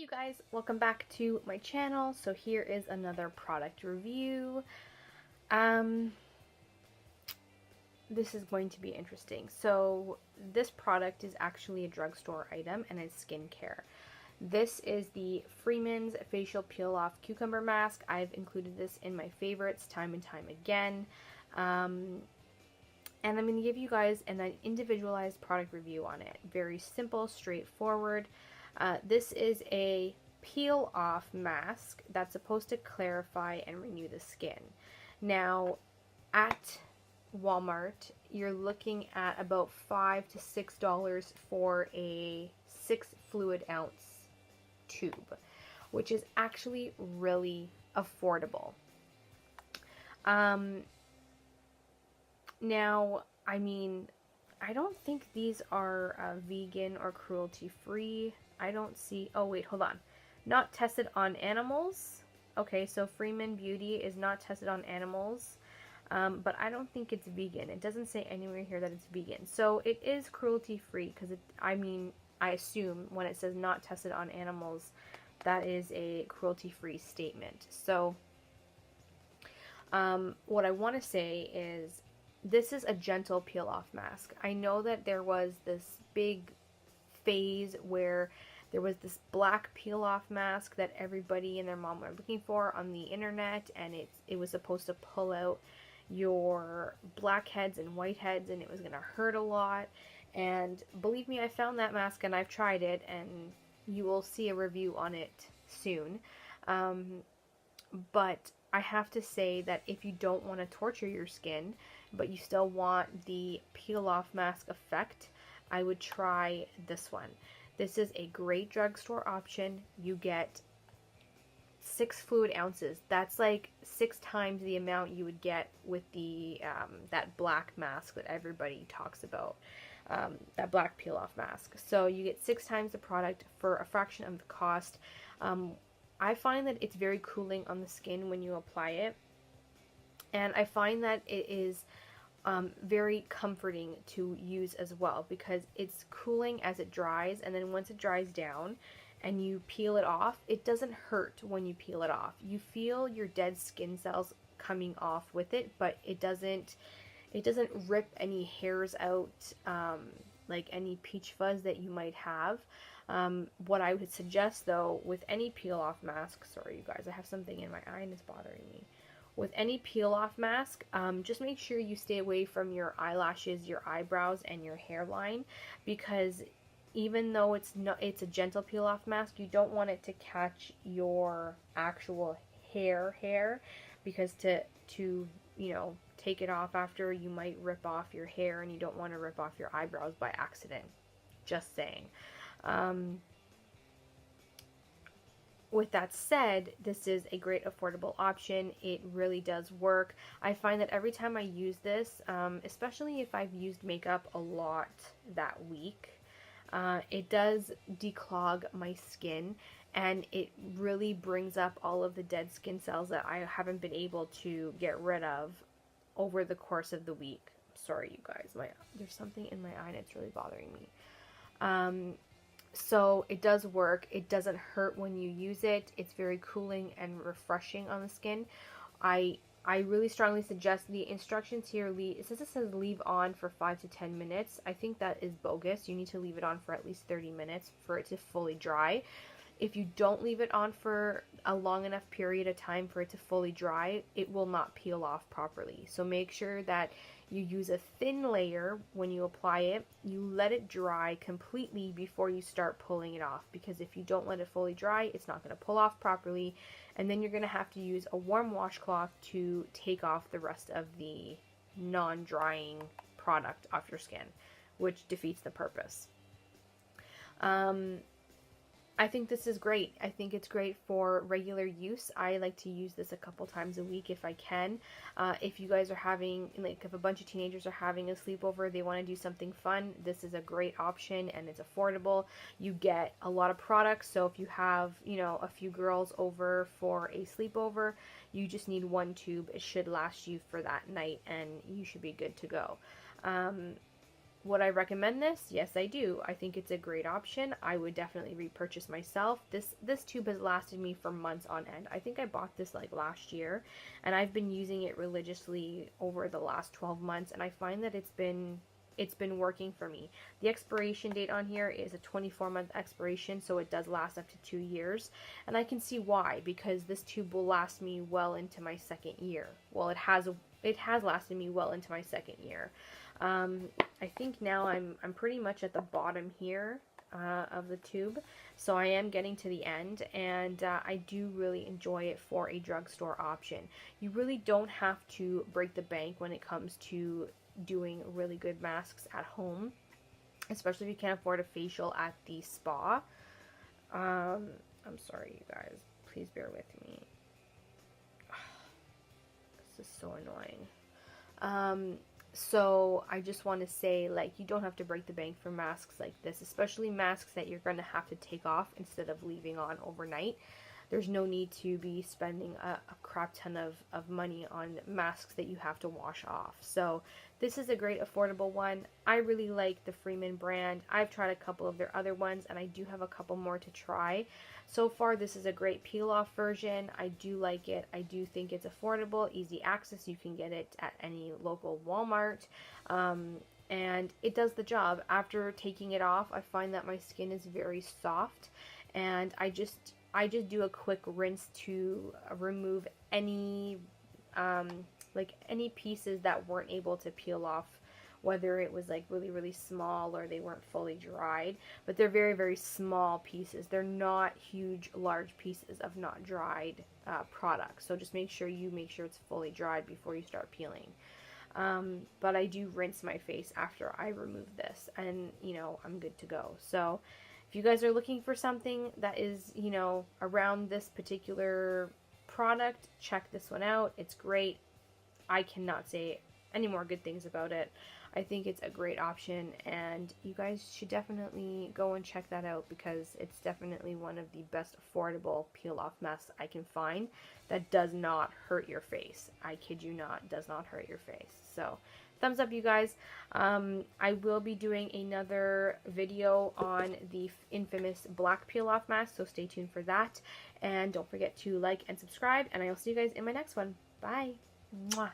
you guys, welcome back to my channel. So here is another product review. This is going to be interesting. So this product is actually a drugstore item and it's skincare. This is the Freeman's Facial Peel Off Cucumber Mask. I've included this in my favorites time and time again. And I'm going to give you guys an individualized product review on it. Very simple, straightforward. This is a peel off mask that's supposed to clarify and renew the skin. Now, at Walmart, you're looking at about $5 to $6 for a 6 fluid ounce tube, which is actually really affordable. Now, I mean, I don't think these are vegan or cruelty free. I don't see, oh wait, hold on. Not tested on animals. Okay, so Freeman Beauty is not tested on animals, but I don't think it's vegan. It doesn't say anywhere here that it's vegan. So it is cruelty free because I assume when it says not tested on animals, that is a cruelty free statement. So what I want to say is this is a gentle peel off mask. I know that there was this big phase where there was this black peel off mask that everybody and their mom were looking for on the internet, and it was supposed to pull out your blackheads and whiteheads, and it was gonna hurt a lot. And believe me, I found that mask and I've tried it, and you will see a review on it soon. But I have to say that if you don't want to torture your skin, but you still want the peel off mask effect, I would try this one. This is a great drugstore option. You get 6 fluid ounces. That's like 6 times the amount you would get with the that black mask that everybody talks about, that black peel off mask. So you get 6 times the product for a fraction of the cost. I find that it's very cooling on the skin when you apply it, and I find that it is very comforting to use as well, because it's cooling as it dries, and then once it dries down and you peel it off, it doesn't hurt when you peel it off. You feel your dead skin cells coming off with it, but it doesn't rip any hairs out, like any peach fuzz that you might have. What I would suggest though with any peel off mask, sorry you guys, I have something in my eye and it's bothering me. With any peel off mask, just make sure you stay away from your eyelashes, your eyebrows, and your hairline, because even though it's a gentle peel off mask, you don't want it to catch your actual hair, because to you know, take it off after, you might rip off your hair, and you don't want to rip off your eyebrows by accident. Just saying. With that said, this is a great affordable option. It really does work. I find that every time I use this, especially if I've used makeup a lot that week, it does declog my skin, and it really brings up all of the dead skin cells that I haven't been able to get rid of over the course of the week. Sorry you guys, there's something in my eye and it's really bothering me. So it does work. It doesn't hurt when you use it. It's very cooling and refreshing on the skin. I really strongly suggest, the instructions here, it says leave on for 5 to 10 minutes. I think that is bogus. You need to leave it on for at least 30 minutes for it to fully dry. If you don't leave it on for a long enough period of time for it to fully dry, it will not peel off properly. So make sure that you use a thin layer when you apply it. You let it dry completely before you start pulling it off, because if you don't let it fully dry, it's not going to pull off properly, and then you're going to have to use a warm washcloth to take off the rest of the non-drying product off your skin, which defeats the purpose. I think this is great. I think it's great for regular use. I like to use this a couple times a week if I can. If you guys are having, like, if a bunch of teenagers are having a sleepover, they want to do something fun, this is a great option, and it's affordable. You get a lot of products, so if you have, you know, a few girls over for a sleepover, you just need 1 tube. It should last you for that night, and you should be good to go. Would I recommend this? Yes, I do. I think it's a great option. I would definitely repurchase myself. This tube has lasted me for months on end. I think I bought this like last year, and I've been using it religiously over the last 12 months, and I find that it's been working for me. The expiration date on here is a 24-month expiration, so it does last up to 2 years. And I can see why, because this tube will last me well into my second year. Well, it has lasted me well into my second year. I think now I'm pretty much at the bottom here of the tube, so I am getting to the end, and I do really enjoy it for a drugstore option. You really don't have to break the bank when it comes to doing really good masks at home, especially if you can't afford a facial at the spa. I'm sorry, you guys. Please bear with me. This is so annoying. So I just want to say, like, you don't have to break the bank for masks like this, especially masks that you're going to have to take off instead of leaving on overnight. There's no need to be spending a crap ton of money on masks that you have to wash off. So this is a great affordable one. I really like the Freeman brand. I've tried a couple of their other ones, and I do have a couple more to try. So far, this is a great peel-off version. I do like it. I do think it's affordable, easy access. You can get it at any local Walmart. And it does the job. After taking it off, I find that my skin is very soft, and I just do a quick rinse to remove any like any pieces that weren't able to peel off, whether it was like really small or they weren't fully dried. But they're very small pieces. They're not huge large pieces of not dried product. So just make sure it's fully dried before you start peeling. But I do rinse my face after I remove this, and I'm good to go. So if you guys are looking for something that is, around this particular product, check this one out. It's great. I cannot say any more good things about it. I think it's a great option, and you guys should definitely go and check that out, because it's definitely one of the best affordable peel-off masks I can find that does not hurt your face. I kid you not, does not hurt your face. So thumbs up, you guys. I will be doing another video on the infamous black peel-off mask, so stay tuned for that. And don't forget to like and subscribe, and I'll see you guys in my next one. Bye. Mwah.